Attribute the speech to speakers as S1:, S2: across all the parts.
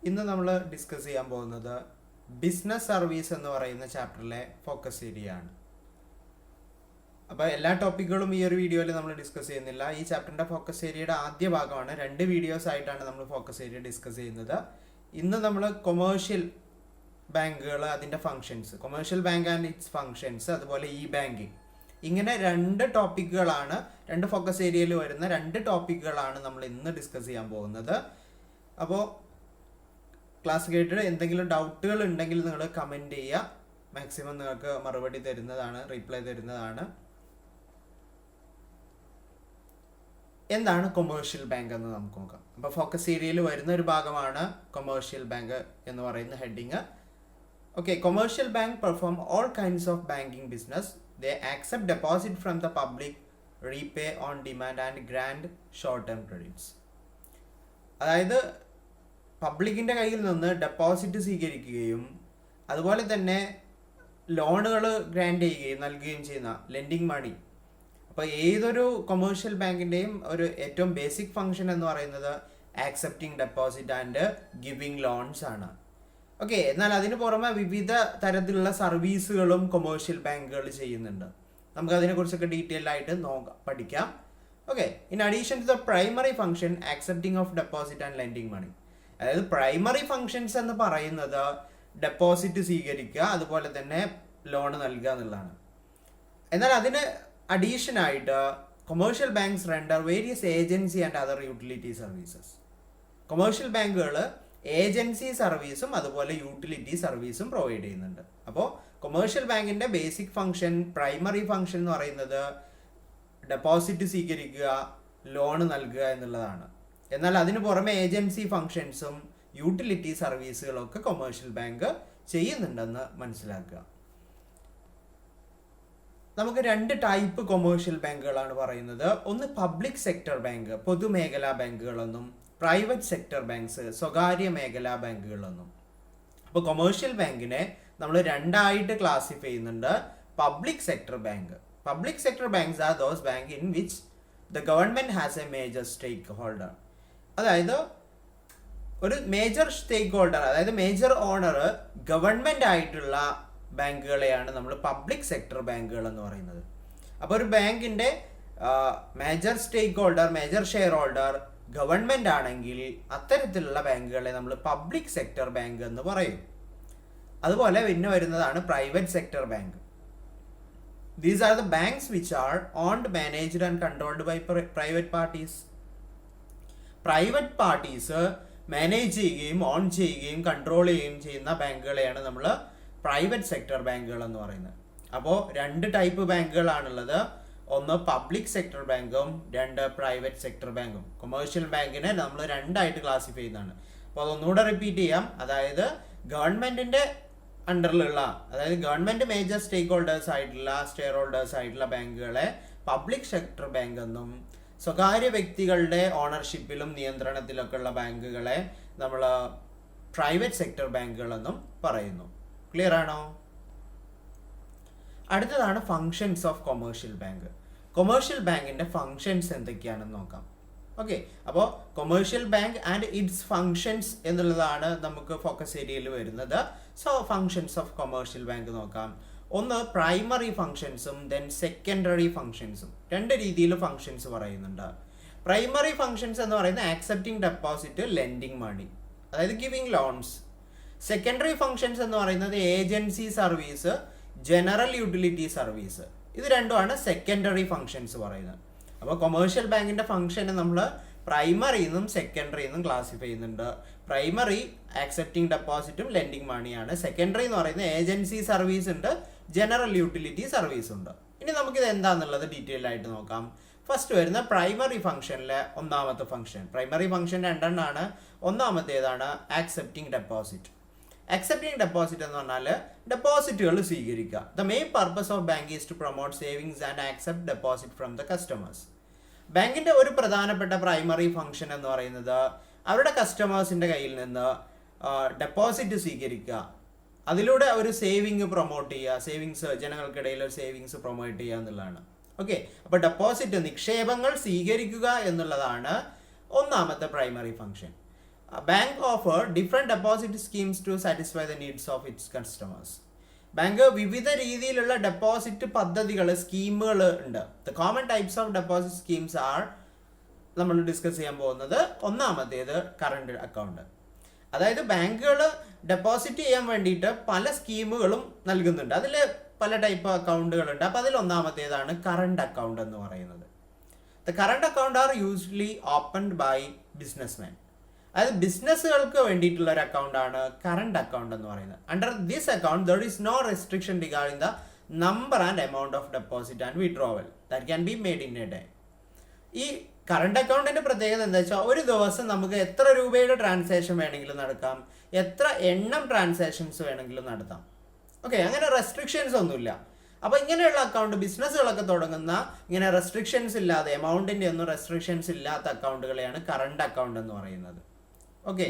S1: ഇന്ന് നമ്മൾ ഡിസ്കസ് ചെയ്യാൻ പോകുന്നത് ബിസിനസ് സർവീസ് എന്ന് പറയുന്ന ചാപ്റ്ററിലെ ഫോക്കസ് ഏരിയ ആണ്. അപ്പോൾ എല്ലാ ടോപ്പിക്കുകളും ഈ ഒരു വീഡിയോയിൽ നമ്മൾ ഡിസ്കസ് ചെയ്യുന്നില്ല. ഈ ചാപ്റ്ററിൻ്റെ ഫോക്കസ് ഏരിയയുടെ ആദ്യ ഭാഗമാണ്. 2 വീഡിയോസ് ആയിട്ടാണ് നമ്മൾ ഫോക്കസ് ഏരിയ ഡിസ്കസ് ചെയ്യുന്നത്. ഇന്ന് നമ്മൾ കൊമേഴ്ഷ്യൽ ബാങ്കുകൾ, അതിൻ്റെ functions, commercial bank and it's functions, അതുപോലെ ഇ ബാങ്കിങ്, ഇങ്ങനെ 2 ടോപ്പിക്കുകളാണ്, 2 ഫോക്കസ് ഏരിയയിൽ വരുന്ന 2 ടോപ്പിക്കുകളാണ് നമ്മൾ ഇന്ന് ഡിസ്കസ് ചെയ്യാൻ പോകുന്നത്. അപ്പോൾ ക്ലാസ് കേട്ടിട്ട് എന്തെങ്കിലും ഡൗട്ടുകൾ ഉണ്ടെങ്കിൽ നിങ്ങൾ കമൻറ്റ് ചെയ്യുക. മാക്സിമം നിങ്ങൾക്ക് മറുപടി തരുന്നതാണ്, റിപ്ലൈ തരുന്നതാണ്. എന്താണ് കൊമേഴ്ഷ്യൽ ബാങ്ക് എന്ന് നമുക്ക് നോക്കാം. അപ്പോൾ ഫോക്കസ് ഏരിയയിൽ വരുന്ന ഒരു ഭാഗമാണ് കൊമേഴ്ഷ്യൽ ബാങ്ക് എന്ന് പറയുന്ന heading. Okay, commercial bank perform all kinds of banking business. They accept deposit from the public, repay on demand and grant short-term credits. അതായത് പബ്ലിക്കിൻ്റെ കയ്യിൽ നിന്ന് ഡെപ്പോസിറ്റ് സ്വീകരിക്കുകയും അതുപോലെ തന്നെ ലോണുകൾ ഗ്രാൻഡ് ചെയ്യുകയും നൽകുകയും ചെയ്യുന്ന ലെൻഡിങ് മണി. അപ്പോൾ ഏതൊരു കൊമേഴ്ഷ്യൽ ബാങ്കിൻ്റെയും ഒരു ഏറ്റവും ബേസിക് ഫങ്ഷൻ എന്ന് പറയുന്നത് accepting deposit and giving loans ആണ്. ഓക്കെ, എന്നാൽ അതിന് പുറമെ വിവിധ തരത്തിലുള്ള സർവീസുകളും കൊമേഴ്ഷ്യൽ ബാങ്കുകൾ ചെയ്യുന്നുണ്ട്. നമുക്ക് അതിനെക്കുറിച്ചൊക്കെ ഡീറ്റെയിൽ ആയിട്ട് പഠിക്കാം. Okay, in addition to the primary function accepting of deposit and lending money. അതായത് പ്രൈമറി ഫങ്ഷൻസ് എന്ന് പറയുന്നത് ഡെപ്പോസിറ്റ് സ്വീകരിക്കുക, അതുപോലെ തന്നെ ലോൺ നൽകുക എന്നുള്ളതാണ്. എന്നാൽ അതിന് അഡീഷനായിട്ട് commercial banks render various agency and other utility services. Commercial ബാങ്കുകൾ ഏജൻസി സർവീസും അതുപോലെ യൂട്ടിലിറ്റി സർവീസും പ്രൊവൈഡ് ചെയ്യുന്നുണ്ട്. അപ്പോൾ കൊമേഴ്ഷ്യൽ ബാങ്കിൻ്റെ ബേസിക് ഫംഗ്ഷൻ, പ്രൈമറി ഫംഗ്ഷൻ എന്ന് പറയുന്നത് ഡെപ്പോസിറ്റ് സ്വീകരിക്കുക, ലോൺ നൽകുക എന്നുള്ളതാണ്. എന്നാൽ അതിന് പുറമെ ഏജൻസി ഫംഗ്ഷൻസും യൂട്ടിലിറ്റി സർവീസുകളൊക്കെ കൊമേഴ്ഷ്യൽ ബാങ്ക് ചെയ്യുന്നുണ്ടെന്ന് മനസ്സിലാക്കുക. നമുക്ക് 2 ടൈപ്പ് കൊമേഴ്ഷ്യൽ ബാങ്കുകളാണ് പറയുന്നത്. ഒന്ന് പബ്ലിക് സെക്ടർ ബാങ്ക്, പൊതുമേഖലാ ബാങ്കുകളെന്നും പ്രൈവറ്റ് സെക്ടർ ബാങ്ക്സ്, സ്വകാര്യ മേഖലാ ബാങ്കുകളെന്നും. അപ്പോൾ കൊമേഴ്ഷ്യൽ ബാങ്കിനെ നമ്മൾ 2ആയിട്ട് ക്ലാസിഫൈ ചെയ്യുന്നുണ്ട്. Public sector bank. Public sector banks are those bank in which the government has a major stake holder. അതായത് ഒരു മേജർ സ്റ്റേക്ക് ഹോൾഡർ, അതായത് മേജർ ഓണർ ഗവൺമെൻറ് ആയിട്ടുള്ള ബാങ്കുകളെയാണ് നമ്മൾ പബ്ലിക് സെക്ടർ ബാങ്കുകൾ എന്ന് പറയുന്നത്. അപ്പോൾ ഒരു ബാങ്കിൻ്റെ മേജർ സ്റ്റേക്ക് holder, major share holder government ആണെങ്കിൽ അത്തരത്തിലുള്ള ബാങ്കുകളെ നമ്മൾ പബ്ലിക് സെക്ടർ ബാങ്ക് എന്ന് പറയും. അതുപോലെ പിന്നെ വരുന്നതാണ് private sector bank. These are the banks which are owned, managed and controlled by private parties. Private parties manage ചെയ്യുകയും ഓൺ ചെയ്യുകയും കൺട്രോൾ ചെയ്യുകയും ചെയ്യുന്ന ബാങ്കുകളെയാണ് നമ്മൾ പ്രൈവറ്റ് സെക്ടർ ബാങ്കുകൾ എന്ന് പറയുന്നത്. അപ്പോൾ 2 ടൈപ്പ് ബാങ്കുകളാണുള്ളത്. ഒന്ന് പബ്ലിക് സെക്ടർ ബാങ്കും 2 പ്രൈവറ്റ് സെക്ടർ ബാങ്കും. കൊമേഴ്ഷ്യൽ ബാങ്കിനെ നമ്മൾ 2ആയിട്ട് ക്ലാസിഫൈ ചെയ്യുന്നതാണ്. അപ്പോൾ അതൊന്നുകൂടെ റിപ്പീറ്റ് ചെയ്യാം. അതായത് ഗവൺമെൻറ്റിൻ്റെ അണ്ടറിലുള്ള, അതായത് ഗവൺമെൻറ് മേജർ സ്റ്റേക്ക് ഹോൾഡേഴ്സ് ആയിട്ടുള്ള, ഷെയർ ഹോൾഡേഴ്സ് ആയിട്ടുള്ള ബാങ്കുകളെ പബ്ലിക് സെക്ടർ ബാങ്ക് എന്നും, സ്വകാര്യ വ്യക്തികളുടെ ഓണർഷിപ്പിലും നിയന്ത്രണത്തിലൊക്കെ ഉള്ള ബാങ്കുകളെ നമ്മൾ പ്രൈവറ്റ് സെക്ടർ ബാങ്കുകളെന്നും പറയുന്നു. ക്ലിയർ ആണോ? അടുത്തതാണ് functions of commercial bank. Commercial ബാങ്കിൻ്റെ ഫങ്ഷൻസ് എന്തൊക്കെയാണെന്ന് നോക്കാം. ഓക്കെ, അപ്പോൾ commercial bank and it's functions എന്നുള്ളതാണ് നമുക്ക് ഫോക്കസ് ഏരിയയിൽ വരുന്നത്. So functions of commercial bank നോക്കാം. ഒന്ന് പ്രൈമറി ഫങ്ഷൻസും ദെൻ സെക്കൻഡറി ഫങ്ഷൻസും. 2 രീതിയിൽ ഫങ്ഷൻസ് പറയുന്നുണ്ട്. പ്രൈമറി ഫങ്ഷൻസ് എന്ന് പറയുന്നത് ആക്സെപ്റ്റിംഗ് ഡെപ്പോസിറ്റ്, ലെൻഡിങ് മണി, അതായത് ഗിവിംഗ് ലോൺസ്. സെക്കൻഡറി ഫങ്ഷൻസ് എന്ന് പറയുന്നത് agency service, general utility service. ഇത് രണ്ടുമാണ് സെക്കൻഡറി ഫങ്ഷൻസ് പറയുന്നത്. അപ്പോൾ കൊമേഴ്ഷ്യൽ ബാങ്കിൻ്റെ ഫങ്ഷനെ നമ്മൾ പ്രൈമറി എന്നും സെക്കൻഡറി എന്നും ക്ലാസിഫൈ ചെയ്യുന്നുണ്ട്. പ്രൈമറി ആക്സെപ്റ്റിംഗ് ഡെപ്പോസിറ്റും ലെൻഡിങ് മണിയാണ്. സെക്കൻഡറി എന്ന് പറയുന്നത് ഏജൻസി സർവീസ് ഉണ്ട്, ജനറൽ യൂട്ടിലിറ്റി സർവീസ് ഉണ്ട്. ഇനി നമുക്കിത് എന്താണെന്നുള്ളത് ഡീറ്റെയിൽ ആയിട്ട് നോക്കാം. ഫസ്റ്റ് വരുന്ന പ്രൈമറി ഫംഗ്ഷനിലെ ഒന്നാമത്തെ ഫംഗ്ഷൻ. പ്രൈമറി ഫംഗ്ഷൻ 2 ആണ്. ഒന്നാമത്തേതാണ് ആക്സെപ്റ്റിംഗ് ഡെപ്പോസിറ്റ്. അക്സെപ്റ്റിംഗ് ഡെപ്പോസിറ്റ് എന്ന് പറഞ്ഞാൽ ഡെപ്പോസിറ്റുകൾ സ്വീകരിക്കുക. The main purpose of bank is to promote savings and accept deposit from the customers. ബാങ്കിൻ്റെ ഒരു പ്രധാനപ്പെട്ട പ്രൈമറി ഫംഗ്ഷൻ എന്ന് പറയുന്നത് അവരുടെ കസ്റ്റമേഴ്സിൻ്റെ കയ്യിൽ നിന്ന് ഡെപ്പോസിറ്റ് സ്വീകരിക്കുക, അതിലൂടെ ഒരു സേവിങ് പ്രൊമോട്ട് ചെയ്യുക, സേവിങ്സ്, ജനങ്ങൾക്കിടയിൽ ഒരു സേവിങ്സ് പ്രൊമോട്ട് ചെയ്യുക എന്നുള്ളതാണ്. ഓക്കെ, അപ്പോൾ ഡെപ്പോസിറ്റ്, നിക്ഷേപങ്ങൾ സ്വീകരിക്കുക എന്നുള്ളതാണ് ഒന്നാമത്തെ primary function. Bank offer different deposit schemes to satisfy the needs of its customers. Bank വിവിധ രീതിയിലുള്ള ഡെപ്പോസിറ്റ് പദ്ധതികൾ, സ്കീമുകൾ ഉണ്ട്. The common types of deposit schemes are നമ്മൾ ഡിസ്കസ് ചെയ്യാൻ പോകുന്നത്. ഒന്നാമത്തേത് കറണ്ട് അക്കൗണ്ട്. അതായത് ബാങ്കുകൾ ഡെപ്പോസിറ്റ് ചെയ്യാൻ വേണ്ടിയിട്ട് പല സ്കീമുകളും നൽകുന്നുണ്ട്. അതിൽ പല ടൈപ്പ് അക്കൗണ്ടുകളുണ്ട്. അപ്പോൾ അതിൽ ഒന്നാമത്തേതാണ് കറണ്ട് അക്കൗണ്ട് എന്ന് പറയുന്നത്. The current account are usually opened by businessman. അതായത് ബിസിനസ്സുകൾക്ക് വേണ്ടിയിട്ടുള്ള ഒരു അക്കൗണ്ടാണ് കറണ്ട് അക്കൗണ്ട് എന്ന് പറയുന്നത്. Under this account there is no restriction regarding the number and amount of deposit and withdrawal that can be made in a day. ഈ current അക്കൗണ്ടിന്റെ പ്രത്യേകത എന്താ വെച്ചാൽ ഒരു ദിവസം നമുക്ക് എത്ര രൂപയുടെ ട്രാൻസാക്ഷൻ വേണമെങ്കിലും നടക്കാം, എത്ര എണ്ണം ട്രാൻസാക്ഷൻസ് വേണമെങ്കിലും നടത്താം. ഓക്കെ, അങ്ങനെ റെസ്ട്രിക്ഷൻസ് ഒന്നുമില്ല. അപ്പോൾ ഇങ്ങനെയുള്ള അക്കൗണ്ട് ബിസിനസ്സുകളൊക്കെ തുടങ്ങുന്ന ഇങ്ങനെ റെസ്ട്രിക്ഷൻസ് ഇല്ലാതെ, എമൗണ്ടിൻ്റെ ഒന്നും റെസ്ട്രിക്ഷൻസ് ഇല്ലാത്ത അക്കൗണ്ടുകളെയാണ് കറണ്ട് അക്കൗണ്ട് എന്ന് പറയുന്നത്. Okay,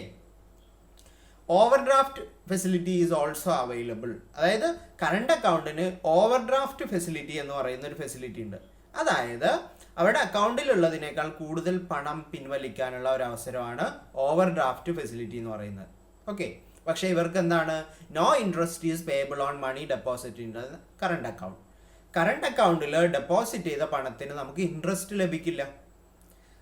S1: over draft facility is also available. അതായത് കറണ്ട് അക്കൗണ്ടിന് ഓവർ ഡ്രാഫ്റ്റ് ഫെസിലിറ്റി എന്ന് പറയുന്ന ഒരു ഫെസിലിറ്റി ഉണ്ട്. അതായത് അവരുടെ അക്കൗണ്ടിലുള്ളതിനേക്കാൾ കൂടുതൽ പണം പിൻവലിക്കാനുള്ള ഒരു അവസരമാണ് ഓവർ ഡ്രാഫ്റ്റ് ഫെസിലിറ്റി എന്ന് പറയുന്നത്. ഓക്കെ, പക്ഷേ ഇവർക്ക് എന്താണ്, no interest is payable on money deposit in current account. Current അക്കൗണ്ടിൽ ഡെപ്പോസിറ്റ് ചെയ്ത പണത്തിന് നമുക്ക് ഇൻട്രസ്റ്റ് ലഭിക്കില്ല.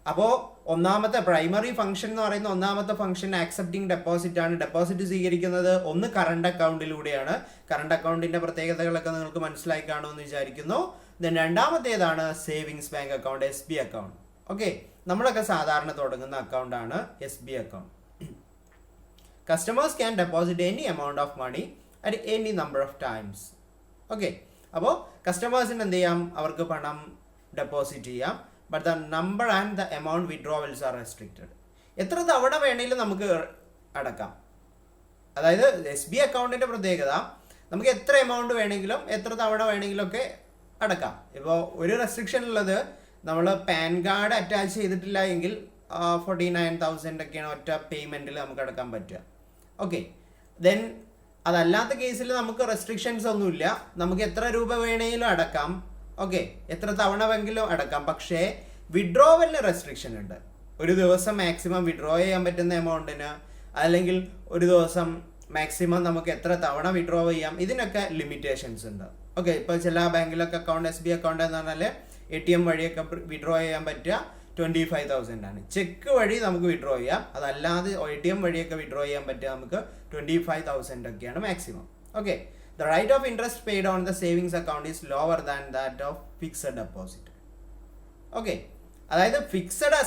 S1: അപ്പോൾ ഒന്നാമത്തെ പ്രൈമറി ഫംഗ്ഷൻ എന്ന് പറയുന്ന ഒന്നാമത്തെ ഫംഗ്ഷൻ ആക്സെപ്റ്റിംഗ് ഡെപ്പോസിറ്റ് ആണ്. ഡെപ്പോസിറ്റ് സ്വീകരിക്കുന്നത് ഒന്ന് കറണ്ട് അക്കൗണ്ടിലൂടെയാണ്. കറണ്ട് അക്കൗണ്ടിന്റെ പ്രത്യേകതകളൊക്കെ നിങ്ങൾക്ക് മനസ്സിലായി കാണുമെന്ന് വിചാരിക്കുന്നു. ദെൻ രണ്ടാമത്തേതാണ് savings bank account, SB account. Okay, നമ്മളൊക്കെ സാധാരണ തുടങ്ങുന്ന അക്കൗണ്ടാണ് SB account. Customers can deposit any amount of money at any number of times. Okay, അപ്പോൾ കസ്റ്റമേഴ്സിന് എന്ത് ചെയ്യാം, അവർക്ക് പണം ഡെപ്പോസിറ്റ് ചെയ്യാം. But the number and the amount withdrawals are restricted. എത്ര തവണ വേണമെങ്കിലും നമുക്ക് അടക്കാം. അതായത് SB അക്കൗണ്ടിൻ്റെ പ്രത്യേകത നമുക്ക് എത്ര എമൗണ്ട് വേണമെങ്കിലും എത്ര തവണ വേണമെങ്കിലും ഒക്കെ അടക്കാം. ഇപ്പോൾ ഒരു റെസ്ട്രിക്ഷൻ ഉള്ളത്, നമ്മൾ പാൻ കാർഡ് അറ്റാച്ച് ചെയ്തിട്ടില്ല എങ്കിൽ 49,000 ഒക്കെയാണ് ഒറ്റ പേയ്മെൻറ്റിൽ നമുക്ക് അടക്കാൻ പറ്റുക. ഓക്കെ, ദെൻ അതല്ലാത്ത കേസിൽ നമുക്ക് റെസ്ട്രിക്ഷൻസ് ഒന്നുമില്ല. നമുക്ക് എത്ര രൂപ വേണമെങ്കിലും അടക്കാം. ഓക്കെ, എത്ര തവണ അടക്കാം. പക്ഷേ വിഡ്രോവലിന് റെസ്ട്രിക്ഷൻ ഉണ്ട്. ഒരു ദിവസം മാക്സിമം വിഡ്രോ ചെയ്യാൻ പറ്റുന്ന എമൗണ്ടിന്, അല്ലെങ്കിൽ ഒരു ദിവസം മാക്സിമം നമുക്ക് എത്ര തവണ വിഡ്രോ ചെയ്യാം, ഇതിനൊക്കെ ലിമിറ്റേഷൻസ് ഉണ്ട്. ഓക്കെ, ഇപ്പോൾ ചില ബാങ്കിലൊക്കെ അക്കൗണ്ട്, SB അക്കൗണ്ട് എന്ന് പറഞ്ഞാൽ ATM വഴിയൊക്കെ വിഡ്രോ ചെയ്യാൻ പറ്റുക 25,000 ആണ്. ചെക്ക് വഴി നമുക്ക് വിഡ്രോ ചെയ്യാം. അതല്ലാതെ ATM വഴിയൊക്കെ വിഡ്രോ ചെയ്യാൻ പറ്റുക നമുക്ക് 25,000 ഒക്കെയാണ് maximum. Okay, the rate of interest paid on the savings account is lower than that of fixed deposit. Okay, അതായത് ഫിക്സഡ്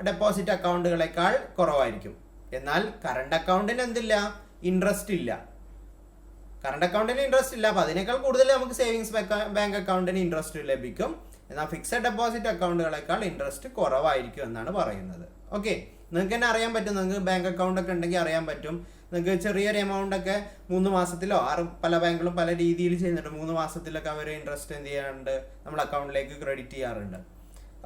S1: ഡെപ്പോസിറ്റ് അക്കൗണ്ടുകളെക്കാൾ കുറവായിരിക്കും. എന്നാൽ കറണ്ട് അക്കൗണ്ടിന് എന്തില്ല, ഇൻട്രസ്റ്റ് ഇല്ല. കറണ്ട് അക്കൗണ്ടിന് ഇൻട്രസ്റ്റ് ഇല്ല. അപ്പോൾ അതിനേക്കാൾ കൂടുതൽ നമുക്ക് സേവിങ്സ് ബാങ്ക് അക്കൗണ്ടിന് ഇൻട്രസ്റ്റ് ലഭിക്കും. എന്നാൽ ഫിക്സഡ് ഡെപ്പോസിറ്റ് അക്കൗണ്ടുകളെക്കാൾ ഇൻട്രസ്റ്റ് കുറവായിരിക്കും എന്നാണ് പറയുന്നത്. ഓക്കെ, നിങ്ങൾക്ക് തന്നെ അറിയാൻ പറ്റും. നിങ്ങൾക്ക് ബാങ്ക് അക്കൗണ്ട് ഒക്കെ ഉണ്ടെങ്കിൽ അറിയാൻ പറ്റും. നിങ്ങൾക്ക് ചെറിയൊരു എമൗണ്ട് ഒക്കെ 3 മാസത്തിലോ പല ബാങ്കുകളും പല രീതിയിൽ ചെയ്യുന്നുണ്ട്. 3 മാസത്തിലൊക്കെ അവർ ഇൻട്രസ്റ്റ് എന്ത് ചെയ്യാറുണ്ട്, നമ്മൾ അക്കൗണ്ടിലേക്ക് ക്രെഡിറ്റ് ചെയ്യാറുണ്ട്.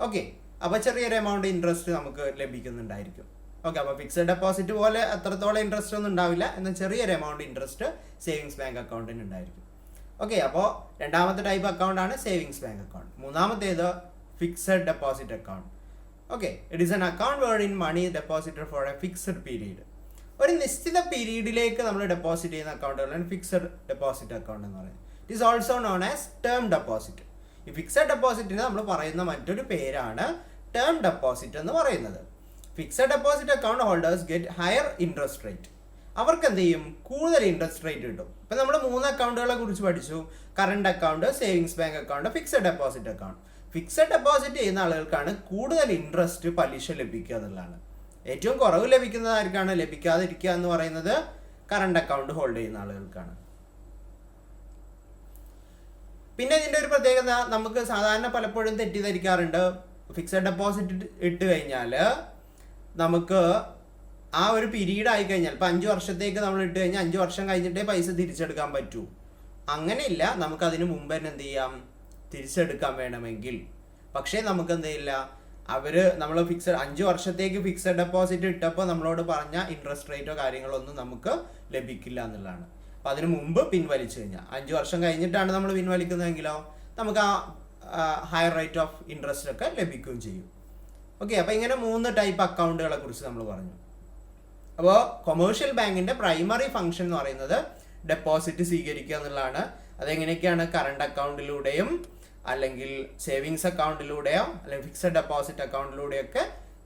S1: ഓക്കെ, അപ്പോൾ ചെറിയൊരു എമൗണ്ട് ഇൻട്രസ്റ്റ് നമുക്ക് ലഭിക്കുന്നുണ്ടായിരിക്കും. ഓക്കെ, അപ്പോൾ ഫിക്സഡ് ഡെപ്പോസിറ്റ് പോലെ അത്രത്തോളം ഇൻട്രസ്റ്റ് ഒന്നും ഉണ്ടാവില്ല. എന്നാൽ ചെറിയൊരു എമൗണ്ട് ഇൻട്രസ്റ്റ് സേവിങ്സ് ബാങ്ക് അക്കൗണ്ടിന് ഉണ്ടായിരിക്കും. ഓക്കെ, അപ്പോൾ രണ്ടാമത്തെ ടൈപ്പ് അക്കൗണ്ടാണ് സേവിങ്സ് ബാങ്ക് അക്കൗണ്ട്. മൂന്നാമത്തേത് fixed deposit account. Okay, it is an account where in money deposited for a fixed period. ഒരു നിശ്ചിത പീരീഡിലേക്ക് നമ്മൾ ഡെപ്പോസിറ്റ് ചെയ്യുന്ന അക്കൗണ്ടുകളാണ് ഫിക്സഡ് ഡെപ്പോസിറ്റ് അക്കൗണ്ട് എന്ന് പറയുന്നത്. It is also known as term deposit. ഈ fixed ഡെപ്പോസിറ്റിന് നമ്മൾ പറയുന്ന മറ്റൊരു പേരാണ് ടേം ഡെപ്പോസിറ്റ് എന്ന് പറയുന്നത്. Fixed deposit account holders get higher interest rate. അവർക്ക് എന്ത് ചെയ്യും, കൂടുതൽ ഇൻട്രസ്റ്റ് റേറ്റ് കിട്ടും. ഇപ്പം നമ്മൾ 3 അക്കൗണ്ടുകളെ കുറിച്ച് പഠിച്ചു. Current account, savings bank account, fixed deposit account. Fixed deposit ചെയ്യുന്ന ആളുകൾക്കാണ് കൂടുതൽ ഇൻട്രസ്റ്റ്, പലിശ ലഭിക്കുക എന്നുള്ളതാണ്. ഏറ്റവും കുറവ് ലഭിക്കുന്നതായിരിക്കാണ് ലഭിക്കാതിരിക്കുക എന്ന് പറയുന്നത് കറണ്ട് അക്കൗണ്ട് ഹോൾഡ് ചെയ്യുന്ന ആളുകൾക്കാണ്. പിന്നെ ഇതിൻ്റെ ഒരു പ്രത്യേകത, നമുക്ക് സാധാരണ പലപ്പോഴും തെറ്റിദ്ധരിക്കാറുണ്ട്. ഫിക്സഡ് ഡെപ്പോസിറ്റ് ഇട്ട് കഴിഞ്ഞാൽ നമുക്ക് ആ ഒരു പീരീഡ് ആയി കഴിഞ്ഞാൽ, ഇപ്പം 5 വർഷത്തേക്ക് നമ്മൾ ഇട്ട് കഴിഞ്ഞാൽ 5 വർഷം കഴിഞ്ഞിട്ടേ പൈസ തിരിച്ചെടുക്കാൻ പറ്റൂ. അങ്ങനെയില്ല, നമുക്കതിന് മുമ്പ് തന്നെ എന്ത് ചെയ്യാം, തിരിച്ചെടുക്കാൻ വേണമെങ്കിൽ. പക്ഷേ നമുക്ക് എന്ത് ചെയ്യില്ല, നമ്മൾ 5 വർഷത്തേക്ക് ഫിക്സഡ് ഡെപ്പോസിറ്റ് ഇട്ടപ്പോൾ നമ്മളോട് പറഞ്ഞ ഇൻട്രസ്റ്റ് റേറ്റോ കാര്യങ്ങളോ ഒന്നും നമുക്ക് ലഭിക്കില്ല എന്നുള്ളതാണ്. അപ്പം അതിന് മുമ്പ് പിൻവലിച്ചു കഴിഞ്ഞാൽ, 5 വർഷം കഴിഞ്ഞിട്ടാണ് നമ്മൾ പിൻവലിക്കുന്നതെങ്കിലോ നമുക്ക് ആ ഹയർ റേറ്റ് ഓഫ് ഇൻട്രസ്റ്റ് ഒക്കെ ലഭിക്കുകയും ചെയ്യും. ഓക്കെ, അപ്പം ഇങ്ങനെ 3 ടൈപ്പ് അക്കൗണ്ടുകളെ കുറിച്ച് നമ്മൾ പറഞ്ഞു. അപ്പോൾ കൊമേഴ്ഷ്യൽ ബാങ്കിന്റെ പ്രൈമറി ഫംഗ്ഷൻ എന്ന് പറയുന്നത് ഡെപ്പോസിറ്റ് സ്വീകരിക്കുക എന്നുള്ളതാണ്. അതെങ്ങനെയൊക്കെയാണ്? കറണ്ട് അക്കൗണ്ടിലൂടെയും അല്ലെങ്കിൽ സേവിങ്സ് അക്കൗണ്ടിലൂടെയോ അല്ലെങ്കിൽ ഫിക്സഡ് ഡെപ്പോസിറ്റ് അക്കൗണ്ടിലൂടെയൊക്കെ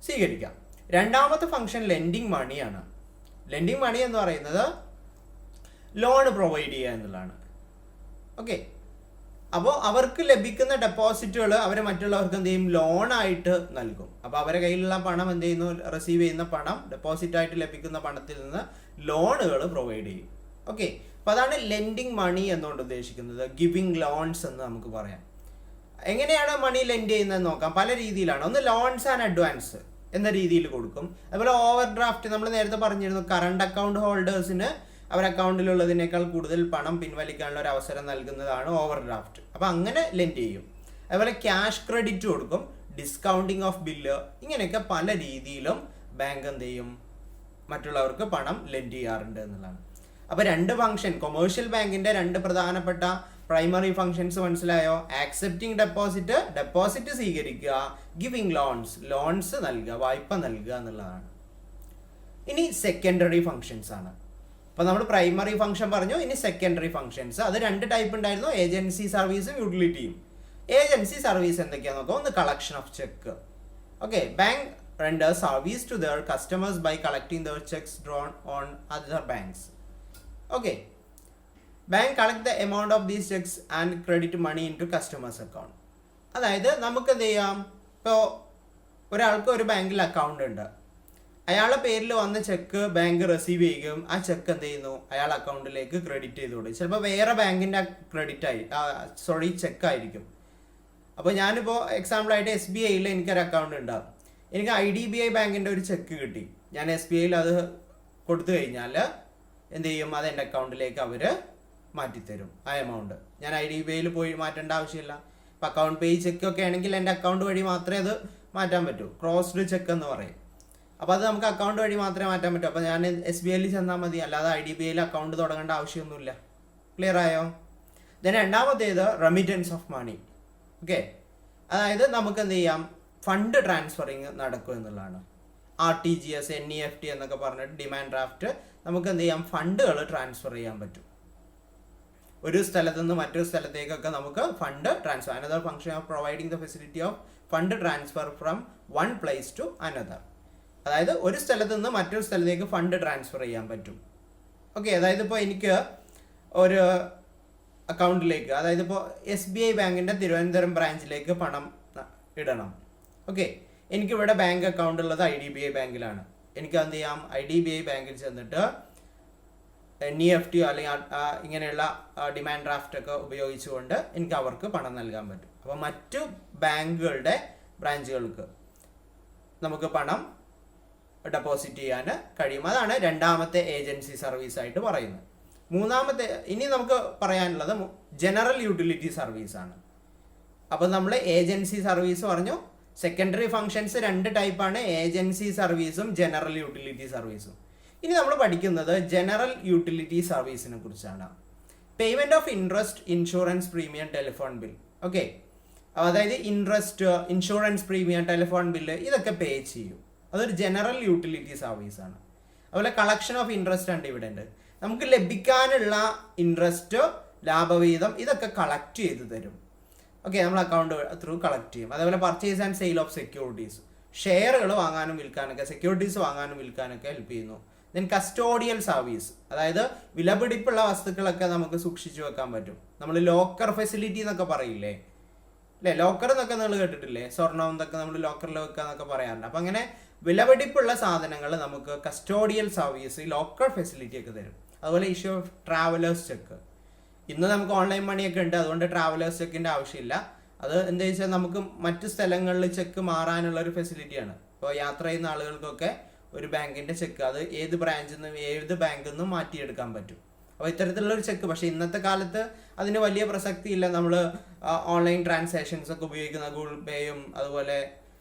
S1: സ്വീകരിക്കാം. രണ്ടാമത്തെ ഫംഗ്ഷൻ ലെൻഡിങ് മണിയാണ്. ലെൻഡിങ് മണി എന്ന് പറയുന്നത് ലോൺ പ്രൊവൈഡ് ചെയ്യുക എന്നുള്ളതാണ്. ഓക്കെ, അപ്പോൾ അവർക്ക് ലഭിക്കുന്ന ഡെപ്പോസിറ്റുകൾ അവർ മറ്റുള്ളവർക്ക് എന്ത് ചെയ്യും? ലോണായിട്ട് നൽകും. അപ്പോൾ അവരുടെ കയ്യിലുള്ള പണം എന്ത് ചെയ്യുന്നു? റിസീവ് ചെയ്യുന്ന പണം, ഡെപ്പോസിറ്റായിട്ട് ലഭിക്കുന്ന പണത്തിൽ നിന്ന് ലോണുകൾ പ്രൊവൈഡ് ചെയ്യും. ഓക്കെ, അപ്പോൾ അതാണ് ലെൻഡിങ് മണി എന്നുകൊണ്ട് ഉദ്ദേശിക്കുന്നത്. ഗിവിങ് ലോൺസ് എന്ന് നമുക്ക് പറയാം. എങ്ങനെയാണ് മണി ലെൻഡ് ചെയ്യുന്നത് നോക്കാം. പല രീതിയിലാണ്. ഒന്ന് ലോൺസ് ആൻഡ് അഡ്വാൻസ് എന്ന രീതിയിൽ കൊടുക്കും. അതുപോലെ ഓവർ ഡ്രാഫ്റ്റ്, നമ്മൾ നേരത്തെ പറഞ്ഞിരുന്നു, കറണ്ട് അക്കൗണ്ട് ഹോൾഡേഴ്സിന് അവർ അക്കൗണ്ടിലുള്ളതിനേക്കാൾ കൂടുതൽ പണം പിൻവലിക്കാനുള്ള ഒരു അവസരം നൽകുന്നതാണ് ഓവർ ഡ്രാഫ്റ്റ്. അപ്പോൾ അങ്ങനെ ലെൻഡ് ചെയ്യും. അതുപോലെ ക്യാഷ് ക്രെഡിറ്റ് കൊടുക്കും, ഡിസ്കൗണ്ടിങ് ഓഫ് ബില്ല്, ഇങ്ങനെയൊക്കെ പല രീതിയിലും ബാങ്ക് എന്ത് ചെയ്യും? മറ്റുള്ളവർക്ക് പണം ലെൻഡ് ചെയ്യാറുണ്ട് എന്നുള്ളതാണ്. അപ്പോൾ രണ്ട് ഫംഗ്ഷൻ, കൊമേഴ്ഷ്യൽ ബാങ്കിന്റെ രണ്ട് പ്രധാനപ്പെട്ട പ്രൈമറി ഫംഗ്ഷൻസ് മനസ്സിലായോ? ആക്സെപ്റ്റിംഗ് ഡെപ്പോസിറ്റ്, ഡെപ്പോസിറ്റ് സ്വീകരിക്കുക, ഗിവിംഗ് ലോൺസ്, ലോൺസ് നൽകുക, വായ്പ നൽകുക എന്നുള്ളതാണ്. ഇനി സെക്കൻഡറി ഫംഗ്ഷൻസ് ആണ്. അപ്പോൾ നമ്മൾ പ്രൈമറി ഫംഗ്ഷൻ പറഞ്ഞു, ഇനി സെക്കൻഡറി ഫംഗ്ഷൻസ്. അത് രണ്ട് ടൈപ്പ് ഉണ്ടായിരുന്നു, ഏജൻസി സർവീസും യൂട്ടിലിറ്റിയും. ഏജൻസി സർവീസ് എന്തൊക്കെയാണെന്ന് നോക്കാം. ഒന്ന് collection of cheque. Okay, bank renders service to their customers by collecting their checks drawn on other banks. Okay, bank collect the amount of these checks and credit money into customers account. അതായത് നമുക്ക് എന്ത് ചെയ്യാം? ഇപ്പോൾ ഒരാൾക്ക് ഒരു ബാങ്കിൽ account ഉണ്ട്, അയാളുടെ പേരിൽ വന്ന ചെക്ക് ബാങ്ക് റിസീവ് ചെയ്യുകയും ആ ചെക്ക് എന്ത് ചെയ്യുന്നു? അയാൾ അക്കൗണ്ടിലേക്ക് ക്രെഡിറ്റ് ചെയ്ത് കൊടുക്കും. ചിലപ്പോൾ വേറെ ബാങ്കിൻ്റെ ചെക്കായിരിക്കും. അപ്പോൾ ഞാനിപ്പോൾ എക്സാമ്പിളായിട്ട് SBIയിൽ എനിക്കൊരു അക്കൗണ്ട് ഉണ്ടാകും. എനിക്ക് IDBI ബാങ്കിൻ്റെ ഒരു ചെക്ക് കിട്ടി. ഞാൻ SBIയിൽ അത് കൊടുത്തു കഴിഞ്ഞാൽ എന്ത് ചെയ്യും? അത് എൻ്റെ അക്കൗണ്ടിലേക്ക് അവർ മാറ്റിത്തരും ആ എമൗണ്ട്. ഞാൻ IDBIയിൽ പോയി മാറ്റേണ്ട ആവശ്യമില്ല. ഇപ്പോൾ അക്കൗണ്ട് പേജ് ചെക്കൊക്കെ ആണെങ്കിൽ എൻ്റെ അക്കൗണ്ട് വഴി മാത്രമേ അത് മാറ്റാൻ പറ്റൂ. ക്രോസ്ഡ് ചെക്ക് എന്ന് പറയും. അപ്പോൾ അത് നമുക്ക് അക്കൗണ്ട് വഴി മാത്രമേ മാറ്റാൻ പറ്റൂ. അപ്പോൾ ഞാൻ SBIയിൽ ചെന്നാൽ മതി, അല്ലാതെ IDBIയിൽ അക്കൗണ്ട് തുടങ്ങേണ്ട ആവശ്യമൊന്നുമില്ല. ക്ലിയർ ആയോ? രണ്ടാമത്തേത് റെമിറ്റൻസ് ഓഫ് മണി. ഓക്കെ, അതായത് നമുക്ക് എന്ത് ചെയ്യാം? ഫണ്ട് ട്രാൻസ്ഫറിങ് നടക്കും എന്നുള്ളതാണ്. RTGS, NEFT എന്നൊക്കെ പറഞ്ഞിട്ട് ഡിമാൻഡ് ഡ്രാഫ്റ്റ് നമുക്ക് എന്ത് ചെയ്യാം? ഫണ്ടുകൾ ട്രാൻസ്ഫർ ചെയ്യാൻ പറ്റും. ഒരു സ്ഥലത്ത് നിന്ന് മറ്റൊരു സ്ഥലത്തേക്കൊക്കെ നമുക്ക് fund transfer. Another function of providing the facility of fund transfer from one place to another. അതായത് ഒരു സ്ഥലത്ത് നിന്ന് മറ്റൊരു സ്ഥലത്തേക്ക് ഫണ്ട് ട്രാൻസ്ഫർ ചെയ്യാൻ പറ്റും. ഓക്കെ, അതായത് ഇപ്പോൾ എനിക്ക് ഒരു അക്കൗണ്ടിലേക്ക്, അതായത് ഇപ്പോൾ SBI ബാങ്കിൻ്റെ തിരുവനന്തപുരം ബ്രാഞ്ചിലേക്ക് പണം ഇടണം. ഓക്കെ, എനിക്കിവിടെ ബാങ്ക് അക്കൗണ്ട് ഉള്ളത് IDBI ബാങ്കിലാണ്. എനിക്ക് എന്ത് ചെയ്യാം? IDBI ബാങ്കിൽ ചെന്നിട്ട് NEFT അല്ലെങ്കിൽ ഇങ്ങനെയുള്ള ഡിമാൻഡ് ഡ്രാഫ്റ്റ് ഒക്കെ ഉപയോഗിച്ചുകൊണ്ട് എനിക്ക് അവർക്ക് പണം നൽകാൻ പറ്റും. അപ്പോൾ മറ്റു ബാങ്കുകളുടെ ബ്രാഞ്ചുകൾക്ക് നമുക്ക് പണം ഡെപ്പോസിറ്റ് ചെയ്യാൻ കഴിയും. അതാണ് രണ്ടാമത്തെ ഏജൻസി സർവീസ് ആയിട്ട് പറയുന്നത്. മൂന്നാമത്തെ ഇനി നമുക്ക് പറയാനുള്ളത് ജനറൽ യൂട്ടിലിറ്റി സർവീസ് ആണ്. അപ്പോൾ നമ്മൾ ഏജൻസി സർവീസ് പറഞ്ഞു. സെക്കൻഡറി ഫംഗ്ഷൻസ് രണ്ട് ടൈപ്പാണ്, ഏജൻസി സർവീസും ജനറൽ യൂട്ടിലിറ്റി സർവീസും. ഇനി നമ്മൾ പഠിക്കുന്നത് ജനറൽ യൂട്ടിലിറ്റി സർവീസിനെ കുറിച്ചാണ്. Payment of interest, insurance premium, telephone bill. Okay, അതായത് interest, insurance premium, telephone bill ഇതൊക്കെ പേ ചെയ്യും. അതൊരു ജനറൽ യൂട്ടിലിറ്റി സർവീസ് ആണ്. അതുപോലെ collection of interest and dividend, നമുക്ക് ലഭിക്കാനുള്ള ഇൻട്രസ്റ്റ്, ലാഭവിഹിതം ഇതൊക്കെ കളക്ട് ചെയ്ത് തരും. ഓക്കെ, നമ്മൾ അക്കൗണ്ട് ത്രൂ കളക്ട് ചെയ്യും. അതേപോലെ purchase and sale of securities, ഷെയറുകൾ വാങ്ങാനും വിൽക്കാനൊക്കെ, സെക്യൂരിറ്റീസ് വാങ്ങാനും വിൽക്കാനൊക്കെ ഹെൽപ്പ് ചെയ്യുന്നു. ദെൻ കസ്റ്റോഡിയൽ സർവീസ്, അതായത് വിലപിടിപ്പുള്ള വസ്തുക്കളൊക്കെ നമുക്ക് സൂക്ഷിച്ചു വെക്കാൻ പറ്റും. നമ്മൾ ലോക്കർ ഫെസിലിറ്റി എന്നൊക്കെ പറയില്ലേ, അല്ലേ? ലോക്കർ എന്നൊക്കെ നിങ്ങൾ കേട്ടിട്ടില്ലേ? സ്വർണ്ണം എന്നൊക്കെ നമ്മൾ ലോക്കറിൽ വെക്കുക എന്നൊക്കെ പറയാറുണ്ട്. അപ്പം അങ്ങനെ വിലപിടിപ്പുള്ള സാധനങ്ങൾ നമുക്ക് കസ്റ്റോഡിയൽ സർവീസ്, ലോക്കർ ഫെസിലിറ്റി ഒക്കെ തരും. അതുപോലെ ഇഷ്യൂ ഓഫ് ട്രാവലേഴ്സ് ചെക്ക്. ഇന്ന് നമുക്ക് ഓൺലൈൻ മണിയൊക്കെ ഉണ്ട്, അതുകൊണ്ട് ട്രാവലേഴ്സ് ചെക്കിൻ്റെ ആവശ്യമില്ല. അത് എന്താ വെച്ചാൽ നമുക്ക് മറ്റു സ്ഥലങ്ങളിൽ ചെക്ക് മാറാനുള്ള ഒരു ഫെസിലിറ്റിയാണ്. ഇപ്പോൾ യാത്ര ചെയ്യുന്ന ആളുകൾക്കൊക്കെ ഒരു ബാങ്കിൻ്റെ ചെക്ക് അത് ഏത് ബ്രാഞ്ചിൽ നിന്നും ഏത് ബാങ്കിൽ നിന്നും മാറ്റിയെടുക്കാൻ പറ്റും. അപ്പോൾ ഇത്തരത്തിലുള്ളൊരു ചെക്ക്, പക്ഷേ ഇന്നത്തെ കാലത്ത് അതിന് വലിയ പ്രസക്തി ഇല്ല. നമ്മൾ ഓൺലൈൻ ട്രാൻസാക്ഷൻസ് ഒക്കെ ഉപയോഗിക്കുന്ന ഗൂഗിൾ പേയും അതുപോലെ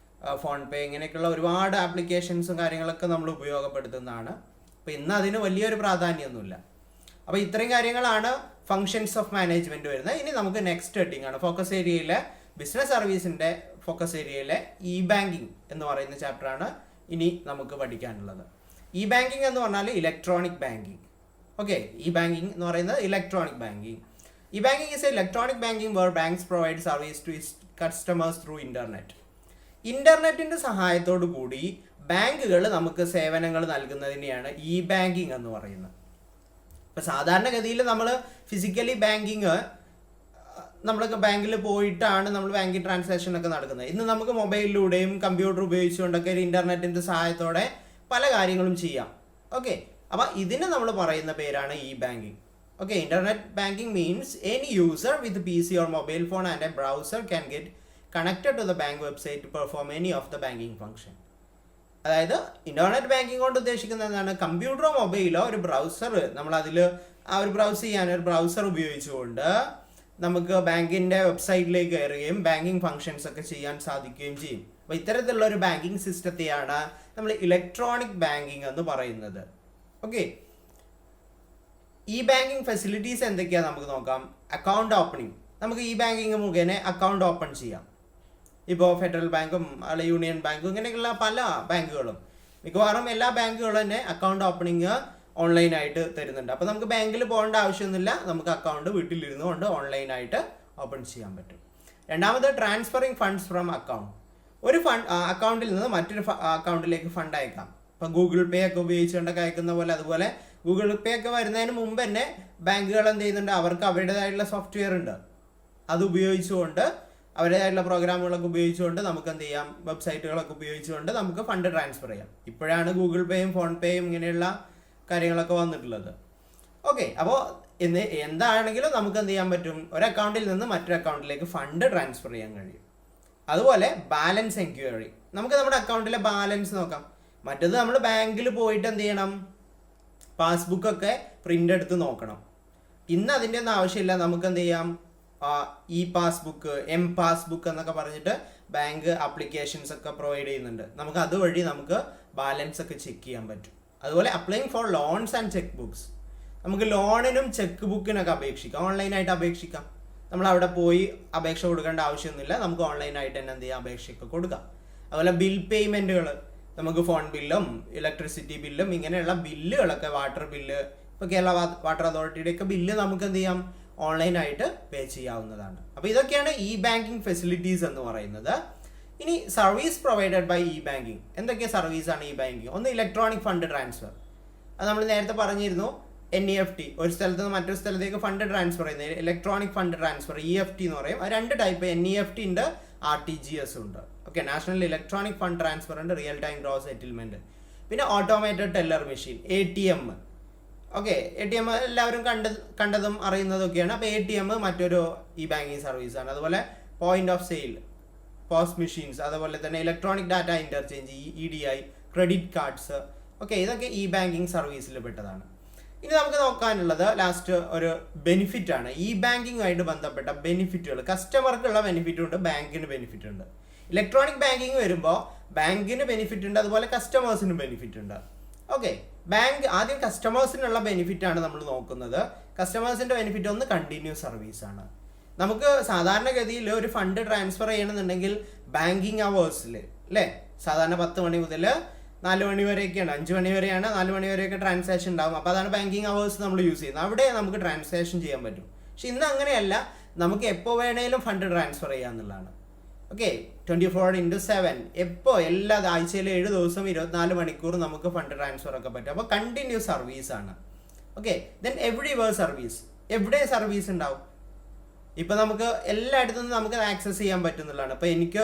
S1: ഫോൺ പേ ഇങ്ങനെയൊക്കെയുള്ള ഒരുപാട് ആപ്ലിക്കേഷൻസും കാര്യങ്ങളൊക്കെ നമ്മൾ ഉപയോഗപ്പെടുത്തുന്നതാണ്. അപ്പോൾ ഇന്ന് അതിന് വലിയൊരു പ്രാധാന്യമൊന്നുമില്ല. അപ്പോൾ ഇത്രയും കാര്യങ്ങളാണ് ഫങ്ഷൻസ് ഓഫ് മാനേജ്മെൻറ്റ് വരുന്നത്. ഇനി നമുക്ക് നെക്സ്റ്റ് ഹെഡിങ് ആണ് ഫോക്കസ് ഏരിയയിലെ ബിസിനസ് സർവീസിൻ്റെ ഫോക്കസ് ഏരിയയിലെ ഇ ബാങ്കിങ് എന്ന് പറയുന്ന ചാപ്റ്ററാണ് ഇനി നമുക്ക് പഠിക്കാനുള്ളത്. ഇ ബാങ്കിങ് എന്ന് പറഞ്ഞാൽ electronic banking. Okay, e banking എന്ന് പറയുന്നത് electronic banking. E banking is a electronic banking where banks provide service to its customers through internet. ഇന്റർനെറ്റിന്റെ സഹായത്തോടു കൂടി ബാങ്കുകൾ നമുക്ക് സേവനങ്ങൾ നൽകുന്നതിനെയാണ് ഇ ബാങ്കിങ് എന്ന് പറയുന്നത്. ഇപ്പം സാധാരണഗതിയിൽ നമ്മൾ ഫിസിക്കലി ബാങ്കിങ് നമ്മളൊക്കെ ബാങ്കിൽ പോയിട്ടാണ് നമ്മൾ ബാങ്കിങ് ട്രാൻസാക്ഷൻ ഒക്കെ നടക്കുന്നത്. ഇന്ന് നമുക്ക് മൊബൈലിലൂടെയും കമ്പ്യൂട്ടർ ഉപയോഗിച്ചുകൊണ്ടൊക്കെ ഇന്റർനെറ്റിന്റെ സഹായത്തോടെ പല കാര്യങ്ങളും ചെയ്യാം. ഓക്കെ, അപ്പം ഇതിന് നമ്മൾ പറയുന്ന പേരാണ് E banking. Okay, internet banking means any user with PC or mobile phone and a browser can get connected to the bank website to perform any of the banking function. അതായത് internet banking കൊണ്ട് ഉദ്ദേശിക്കുന്നത് എന്താണ്? കമ്പ്യൂട്ടറോ മൊബൈലോ ഒരു browser, നമ്മൾ അതിൽ ആ ഒരു browse ചെയ്യാൻ ഒരു ബ്രൗസർ ഉപയോഗിച്ചുകൊണ്ട് നമുക്ക് ബാങ്കിന്റെ വെബ്സൈറ്റിലേക്ക് കയറുകയും ബാങ്കിങ് ഫങ്ഷൻസ് ഒക്കെ ചെയ്യാൻ സാധിക്കുകയും ചെയ്യും. അപ്പോൾ ഇത്തരത്തിലുള്ള ഒരു ബാങ്കിങ് സിസ്റ്റത്തെയാണ് നമ്മൾ ഇലക്ട്രോണിക് ബാങ്കിങ് എന്ന് പറയുന്നത്. ഓക്കെ, ഇ ബാങ്കിങ് ഫെസിലിറ്റീസ് എന്തൊക്കെയാണ് നമുക്ക് നോക്കാം. അക്കൗണ്ട് ഓപ്പണിംഗ്, നമുക്ക് ഇ ബാങ്കിങ് മുഖേന അക്കൗണ്ട് ഓപ്പൺ ചെയ്യാം. ഇപ്പോൾ ഫെഡറൽ ബാങ്കും അല്ലെ യൂണിയൻ ബാങ്കും ഇങ്ങനെയൊക്കെയുള്ള പല ബാങ്കുകളും, മിക്കവാറും എല്ലാ ബാങ്കുകളും തന്നെ അക്കൗണ്ട് ഓപ്പണിങ് ഓൺലൈനായിട്ട് തരുന്നുണ്ട്. അപ്പോൾ നമുക്ക് ബാങ്കിൽ പോകേണ്ട ആവശ്യമൊന്നുമില്ല, നമുക്ക് അക്കൗണ്ട് വീട്ടിലിരുന്നു കൊണ്ട് ഓൺലൈനായിട്ട് ഓപ്പൺ ചെയ്യാൻ പറ്റും. രണ്ടാമത് ട്രാൻസ്ഫറിങ് ഫണ്ട്സ് ഫ്രം അക്കൗണ്ട്, ഒരു അക്കൗണ്ടിൽ നിന്ന് മറ്റൊരു അക്കൗണ്ടിലേക്ക് ഫണ്ട് അയക്കാം. ഇപ്പം ഗൂഗിൾ പേ ഒക്കെ ഉപയോഗിച്ചുകൊണ്ടൊക്കെ അയക്കുന്ന പോലെ, അതുപോലെ ഗൂഗിൾ പേ ഒക്കെ വരുന്നതിന് മുമ്പ് തന്നെ ബാങ്കുകൾ എന്ത് ചെയ്യുന്നുണ്ട്, അവർക്ക് അവരുടേതായിട്ടുള്ള സോഫ്റ്റ്വെയർ ഉണ്ട്, അത് ഉപയോഗിച്ചുകൊണ്ട് അവരുടേതായിട്ടുള്ള പ്രോഗ്രാമുകളൊക്കെ ഉപയോഗിച്ചുകൊണ്ട് നമുക്ക് എന്ത് ചെയ്യാം, വെബ്സൈറ്റുകളൊക്കെ ഉപയോഗിച്ചുകൊണ്ട് നമുക്ക് ഫണ്ട് ട്രാൻസ്ഫർ ചെയ്യാം. ഇപ്പോഴാണ് ഗൂഗിൾ പേയും ഫോൺ പേയും ഇങ്ങനെയുള്ള കാര്യങ്ങളൊക്കെ വന്നിട്ടുള്ളത്. ഓക്കെ, അപ്പോൾ എന്താണെങ്കിലും നമുക്ക് എന്ത് ചെയ്യാൻ പറ്റും, ഒരു അക്കൗണ്ടിൽ നിന്ന് മറ്റൊരു അക്കൗണ്ടിലേക്ക് ഫണ്ട് ട്രാൻസ്ഫർ ചെയ്യാൻ കഴിയും. അതുപോലെ ബാലൻസ് എൻക്വയറി, നമുക്ക് നമ്മുടെ അക്കൗണ്ടിലെ ബാലൻസ് നോക്കാം. മറ്റത് നമ്മൾ ബാങ്കിൽ പോയിട്ട് എന്ത് ചെയ്യണം, പാസ്ബുക്കൊക്കെ പ്രിൻ്റ് എടുത്ത് നോക്കണം. ഇന്ന് അതിൻ്റെ ഒന്നും ആവശ്യമില്ല, നമുക്ക് എന്ത് ചെയ്യാം, ഇ പാസ്ബുക്ക്, എം പാസ്ബുക്ക് എന്നൊക്കെ പറഞ്ഞിട്ട് ബാങ്ക് ആപ്ലിക്കേഷൻസ് ഒക്കെ പ്രൊവൈഡ് ചെയ്യുന്നുണ്ട്. നമുക്ക് അതുവഴി നമുക്ക് ബാലൻസ് ഒക്കെ ചെക്ക് ചെയ്യാൻ പറ്റും. അതുപോലെ applying four loans and check books, നമുക്ക് ലോണിനും ചെക്ക് ബുക്കിനൊക്കെ അപേക്ഷിക്കാം, ഓൺലൈനായിട്ട് അപേക്ഷിക്കാം. നമ്മൾ അവിടെ പോയി അപേക്ഷ കൊടുക്കേണ്ട ആവശ്യമൊന്നുമില്ല, നമുക്ക് ഓൺലൈനായിട്ട് തന്നെ എന്ത് ചെയ്യാം, അപേക്ഷയൊക്കെ കൊടുക്കാം. അതുപോലെ ബിൽ പേയ്മെൻറ്റുകൾ, നമുക്ക് ഫോൺ ബില്ലും ഇലക്ട്രിസിറ്റി ബില്ലും ഇങ്ങനെയുള്ള ബില്ലുകളൊക്കെ, വാട്ടർ ബില്ല്, ഇപ്പോൾ കേരള വാട്ടർ അതോറിറ്റിയുടെ ഒക്കെ ബില്ല് നമുക്ക് എന്ത് ചെയ്യാം, ഓൺലൈനായിട്ട് പേ ചെയ്യാവുന്നതാണ്. അപ്പോൾ ഇതൊക്കെയാണ് ഇ ബാങ്കിങ് ഫെസിലിറ്റീസ് എന്ന് പറയുന്നത്. ഇനി service provided by e banking, എന്തൊക്കെ സർവീസാണ് ഇ ബാങ്കിങ്? ഒന്ന് ഇലക്ട്രോണിക് ഫണ്ട് ട്രാൻസ്ഫർ, അത് നമ്മൾ നേരത്തെ പറഞ്ഞിരുന്നു. NEFT, ഒരു സ്ഥലത്ത് നിന്ന് മറ്റൊരു സ്ഥലത്തേക്ക് ഫണ്ട് ട്രാൻസ്ഫർ ചെയ്യുന്നത് ഇലക്ട്രോണിക് ഫണ്ട് ട്രാൻസ്ഫർ, EFT എന്ന് പറയും. അത് രണ്ട് ടൈപ്പ്, NEFT ഉണ്ട്, RTGS ഉണ്ട്. Okay, national electronic fund transfer ഉണ്ട്, റിയൽ ടൈം ഗ്രോസ് സെറ്റിൽമെന്റ്. പിന്നെ automated teller machine, ATM. Okay, ATM എല്ലാവരും കണ്ടതും അറിയുന്നതൊക്കെയാണ്. അപ്പോൾ ATM മറ്റൊരു ഇ ബാങ്കിങ് സർവീസാണ്. അതുപോലെ point of sale, POS machines, അതുപോലെ തന്നെ electronic data interchange, EDI, credit cards. Okay, ഇതൊക്കെ ഇ ബാങ്കിങ് സർവീസിൽ പെട്ടതാണ്. ഇനി നമുക്ക് നോക്കാനുള്ളത് ലാസ്റ്റ് ഒരു ബെനിഫിറ്റ് ആണ്. ഇ ബാങ്കിങ്ങുമായിട്ട് ബന്ധപ്പെട്ട ബെനിഫിറ്റുകൾ, കസ്റ്റമർക്കുള്ള ബെനിഫിറ്റ് ഉണ്ട്, ബാങ്കിന് ബെനിഫിറ്റ് ഉണ്ട്. ഇലക്ട്രോണിക് ബാങ്കിങ് വരുമ്പോൾ ബാങ്കിന് ബെനിഫിറ്റ് ഉണ്ട്, അതുപോലെ കസ്റ്റമേഴ്സിന് ബെനിഫിറ്റ് ഉണ്ട്. ഓക്കെ, ആദ്യം കസ്റ്റമേഴ്സിനുള്ള ബെനിഫിറ്റ് ആണ് നമ്മൾ നോക്കുന്നത്. കസ്റ്റമേഴ്സിന്റെ ബെനിഫിറ്റ് ഒന്ന് കണ്ടിന്യൂസ് സർവീസ് ആണ്. നമുക്ക് സാധാരണഗതിയിൽ ഒരു ഫണ്ട് ട്രാൻസ്ഫർ ചെയ്യണമെന്നുണ്ടെങ്കിൽ ബാങ്കിങ് അവേഴ്സിൽ അല്ലേ, സാധാരണ 10 മണി മുതൽ 4 മണി വരെയൊക്കെയാണ്, 5 മണി വരെയാണ്, 4 മണി വരെയൊക്കെ ട്രാൻസാക്ഷൻ ഉണ്ടാകും. അപ്പോൾ അതാണ് ബാങ്കിങ് അവേഴ്സ് നമ്മൾ യൂസ് ചെയ്യുന്നത്, അവിടെ നമുക്ക് ട്രാൻസാക്ഷൻ ചെയ്യാൻ പറ്റും. പക്ഷെ ഇന്ന് അങ്ങനെയല്ല, നമുക്ക് എപ്പോൾ വേണേലും ഫണ്ട് ട്രാൻസ്ഫർ ചെയ്യാന്നുള്ളതാണ്. ഓക്കെ, 24/7 എപ്പോൾ, എല്ലാ ആഴ്ചയിലും 7 ദിവസം 24 മണിക്കൂർ നമുക്ക് ഫണ്ട് ട്രാൻസ്ഫർ ഒക്കെ പറ്റും. അപ്പോൾ കണ്ടിന്യൂസ് സർവീസ് ആണ്. ഓക്കെ, ദെൻ എവ്രിവെയർ സർവീസ്, എവിടെ സർവീസ് ഉണ്ടാവും. ഇപ്പൊ നമുക്ക് എല്ലായിടത്തു നിന്നും നമുക്ക് ആക്സസ് ചെയ്യാൻ പറ്റുന്നതാണ്. ഇപ്പൊ എനിക്ക്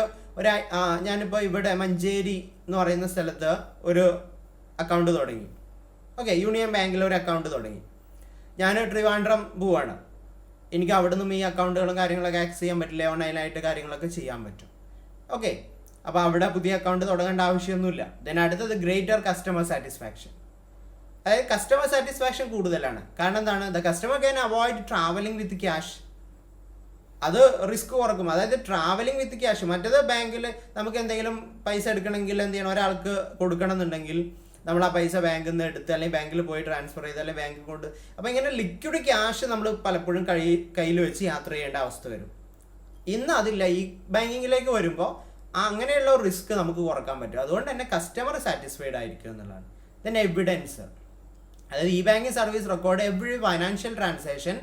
S1: ഞാനിപ്പോൾ ഇവിടെ മഞ്ചേരി എന്ന് പറയുന്ന സ്ഥലത്ത് ഒരു അക്കൗണ്ട് തുടങ്ങി. ഓക്കെ, യൂണിയൻ ബാങ്കിൽ ഒരു അക്കൗണ്ട് തുടങ്ങി. ഞാൻ ട്രിവാൻഡ്രം പോവാണ്, എനിക്ക് അവിടെ നിന്നും ഈ അക്കൗണ്ടുകളും കാര്യങ്ങളൊക്കെ ആക്സസ് ചെയ്യാൻ പറ്റില്ല, ഓൺലൈനായിട്ട് കാര്യങ്ങളൊക്കെ ചെയ്യാൻ പറ്റും. ഓക്കെ, അപ്പോൾ അവിടെ പുതിയ അക്കൗണ്ട് തുടങ്ങേണ്ട ആവശ്യമൊന്നുമില്ല. ദെൻ അടുത്തത് ഗ്രേറ്റർ കസ്റ്റമർ സാറ്റിസ്ഫാക്ഷൻ, അതായത് കസ്റ്റമർ സാറ്റിസ്ഫാക്ഷൻ കൂടുതലാണ്. കാരണം എന്താണ്, the customer can avoid travelling with cash, അത് റിസ്ക് കുറക്കും. അതായത് ട്രാവലിംഗ് വിത്ത് ക്യാഷ്, മറ്റേത് ബാങ്കിൽ നമുക്ക് എന്തെങ്കിലും പൈസ എടുക്കണമെങ്കിൽ എന്ത് ചെയ്യണം, ഒരാൾക്ക് കൊടുക്കണം എന്നുണ്ടെങ്കിൽ നമ്മൾ ആ പൈസ ബാങ്കിൽ നിന്ന് എടുത്ത് അല്ലെങ്കിൽ ബാങ്കിൽ പോയി ട്രാൻസ്ഫർ ചെയ്ത് അല്ലെങ്കിൽ ബാങ്കിൽ കൊണ്ട്, അപ്പോൾ ഇങ്ങനെ ലിക്വിഡ് ക്യാഷ് നമ്മൾ പലപ്പോഴും കയ്യിൽ വെച്ച് യാത്ര ചെയ്യേണ്ട അവസ്ഥ വരും. ഇന്ന് അതില്ല, ഈ ബാങ്കിങ്ങിലേക്ക് വരുമ്പോൾ അങ്ങനെയുള്ള റിസ്ക് നമുക്ക് കുറക്കാൻ പറ്റും. അതുകൊണ്ട് തന്നെ കസ്റ്റമർ സാറ്റിസ്ഫൈഡ് ആയിരിക്കും എന്നുള്ളതാണ്. ദെൻ എവിഡൻസ്, അതായത് e banking service record every financial transaction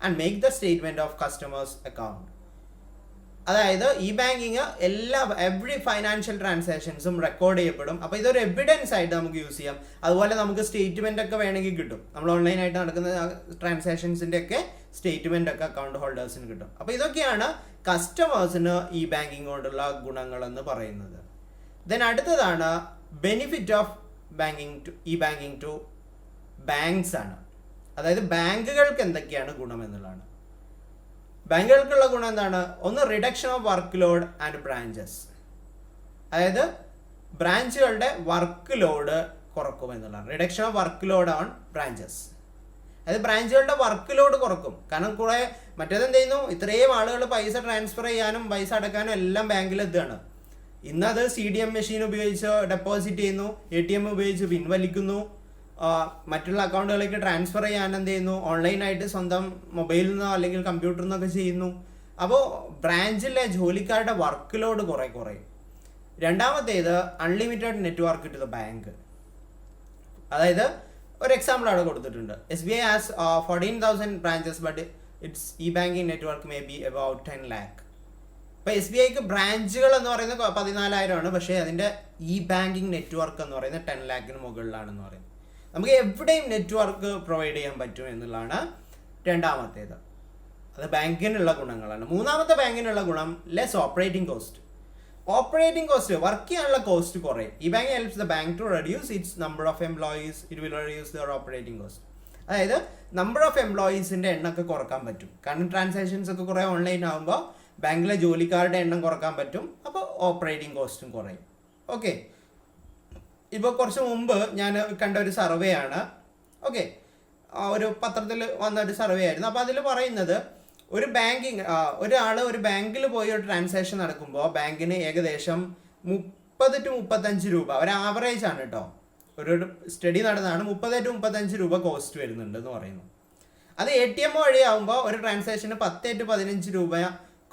S1: and make the statement of customers account. അതായത് ഇ ബാങ്കിങ് എവറി ഫൈനാൻഷ്യൽ ട്രാൻസാക്ഷൻസും റെക്കോർഡ് ചെയ്യപ്പെടും. അപ്പോൾ ഇതൊരു എവിഡൻസ് ആയിട്ട് നമുക്ക് യൂസ് ചെയ്യാം. അതുപോലെ നമുക്ക് സ്റ്റേറ്റ്മെന്റ് ഒക്കെ വേണമെങ്കിൽ കിട്ടും. നമ്മൾ ഓൺലൈനായിട്ട് നടക്കുന്ന ട്രാൻസാക്ഷൻസിന്റെ ഒക്കെ സ്റ്റേറ്റ്മെന്റ് ഒക്കെ അക്കൗണ്ട് ഹോൾഡേഴ്സിന് കിട്ടും. അപ്പോൾ ഇതൊക്കെയാണ് കസ്റ്റമേഴ്സിന് ഇ ബാങ്കിങ് കൊണ്ടുള്ള ഗുണങ്ങൾ എന്ന് പറയുന്നത്. ദെൻ അടുത്തതാണ് benefit of e banking to banks ആണ്. അതായത് ബാങ്കുകൾക്ക് എന്തൊക്കെയാണ് ഗുണം എന്നുള്ളതാണ്. ബാങ്കുകൾക്കുള്ള ഗുണം എന്താണ്? ഒന്ന്, reduction of work load and branches, അതായത് ബ്രാഞ്ചുകളുടെ വർക്ക് ലോഡ് കുറക്കും എന്നുള്ളതാണ്. Reduction of work load on branches, അതായത് ബ്രാഞ്ചുകളുടെ വർക്ക് ലോഡ് കുറക്കും. കാരണം കുറെ മറ്റേതെന്ത് ചെയ്യുന്നു, ഇത്രയും ആളുകൾ പൈസ ട്രാൻസ്ഫർ ചെയ്യാനും പൈസ അടക്കാനും എല്ലാം ബാങ്കിലെത്തുകയാണ്. ഇന്നത് CDM മെഷീൻ ഉപയോഗിച്ച് ഡെപ്പോസിറ്റ് ചെയ്യുന്നു, ATM ഉപയോഗിച്ച് പിൻവലിക്കുന്നു, മറ്റുള്ള അക്കൗണ്ടുകളിലേക്ക് ട്രാൻസ്ഫർ ചെയ്യാൻ എന്ത് ചെയ്യുന്നു, ഓൺലൈനായിട്ട് സ്വന്തം മൊബൈലിൽ നിന്നോ അല്ലെങ്കിൽ കമ്പ്യൂട്ടറിൽ നിന്നൊക്കെ ചെയ്യുന്നു. അപ്പോൾ ബ്രാഞ്ചിലെ ജോലിക്കാരുടെ വർക്ക് ലോഡ് കുറയും. രണ്ടാമത്തേത് unlimited network to the bank. അതായത് ഒരു എക്സാമ്പിൾ അവിടെ കൊടുത്തിട്ടുണ്ട്. SBI has 14,000 branches but its e banking network may be about 10 lakh. ഇപ്പോൾ SBIക്ക് ബ്രാഞ്ചുകൾ എന്ന് പറയുന്നത് 14,000 പക്ഷേ അതിൻ്റെ ഇ ബാങ്കിങ് നെറ്റ്വർക്ക് എന്ന് പറയുന്നത് 10 lakhന് മുകളിലാണെന്ന് പറയുന്നത്. നമുക്ക് എവിടെയും നെറ്റ്വർക്ക് പ്രൊവൈഡ് ചെയ്യാൻ പറ്റും എന്നുള്ളതാണ് രണ്ടാമത്തേത്. അത് ബാങ്കിനുള്ള ഗുണങ്ങളാണ്. മൂന്നാമത്തെ ബാങ്കിനുള്ള ഗുണം ലെസ് ഓപ്പറേറ്റിംഗ് കോസ്റ്റ്. വർക്ക് ചെയ്യാനുള്ള കോസ്റ്റ് കുറയും. ഈ bank helps the bank to reduce its number of employees. It will reduce their operating cost. അതായത് നമ്പർ ഓഫ് എംപ്ലോയീസിന്റെ എണ്ണമൊക്കെ കുറക്കാൻ പറ്റും. കാരണം ട്രാൻസാക്ഷൻസ് ഒക്കെ കുറേ ഓൺലൈൻ ആകുമ്പോൾ ബാങ്കിലെ ജോലിക്കാരുടെ എണ്ണം കുറക്കാൻ പറ്റും. അപ്പോൾ ഓപ്പറേറ്റിംഗ് കോസ്റ്റും കുറയും. ഓക്കെ, ഇപ്പോൾ കുറച്ച് മുമ്പ് ഞാൻ കണ്ട ഒരു സർവേ ആണ്. ഓക്കെ, ഒരു പത്രത്തിൽ വന്ന ഒരു സർവേ ആയിരുന്നു. അപ്പോൾ അതിൽ പറയുന്നത് ഒരു ബാങ്കിൽ പോയി ഒരു ട്രാൻസാക്ഷൻ നടക്കുമ്പോൾ ബാങ്കിന് ഏകദേശം 30 to 35 രൂപ, ഒരു ആവറേജ് ആണ് കേട്ടോ, ഒരു സ്റ്റഡി നടന്നതാണ്, 30 to 35 രൂപ കോസ്റ്റ് വരുന്നുണ്ട് എന്ന് പറയുന്നു. അത് ATM വഴിയാകുമ്പോൾ ഒരു ട്രാൻസാക്ഷന് 10 to 15 രൂപ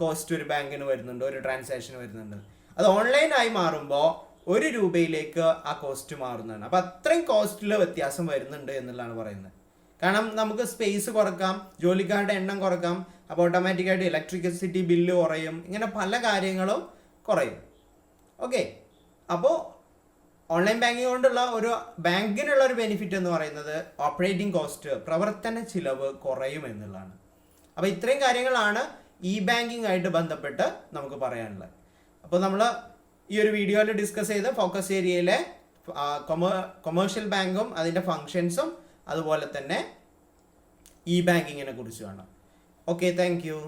S1: കോസ്റ്റ് ഒരു ബാങ്കിന് വരുന്നുണ്ട്, ഒരു ട്രാൻസാക്ഷൻ വരുന്നുണ്ട്. അത് ഓൺലൈനായി മാറുമ്പോൾ 1 രൂപയിലേക്ക് ആ കോസ്റ്റ് മാറുന്നതാണ്. അപ്പോൾ അത്രയും കോസ്റ്റിൽ വ്യത്യാസം വരുന്നുണ്ട് എന്നുള്ളതാണ് പറയുന്നത്. കാരണം നമുക്ക് സ്പേസ് കുറക്കാം, ജോലിക്കാരുടെ എണ്ണം കുറക്കാം, അപ്പോൾ ഓട്ടോമാറ്റിക്കായിട്ട് ഇലക്ട്രിസിറ്റി ബില്ല് കുറയും, ഇങ്ങനെ പല കാര്യങ്ങളും കുറയും. ഓക്കെ, അപ്പോൾ ഓൺലൈൻ ബാങ്കിങ് കൊണ്ടുള്ള ഒരു ബാങ്കിനുള്ള ഒരു ബെനിഫിറ്റ് എന്ന് പറയുന്നത് ഓപ്പറേറ്റിംഗ് കോസ്റ്റ്, പ്രവർത്തന ചിലവ് കുറയും എന്നുള്ളതാണ്. അപ്പോൾ ഇത്രയും കാര്യങ്ങളാണ് ഇ ബാങ്കിങ് ആയിട്ട് ബന്ധപ്പെട്ട് നമുക്ക് പറയാനുള്ളത്. അപ്പോൾ നമ്മൾ ഈ ഒരു വീഡിയോയിൽ ഡിസ്കസ് ചെയ്ത് ഫോക്കസ് ഏരിയയിലെ കൊമേഴ്ഷ്യൽ ബാങ്കും അതിൻ്റെ ഫങ്ഷൻസും അതുപോലെ തന്നെ ഇ ബാങ്കിങ്ങിനെ കുറിച്ചുമാണ്. Okay, thank you.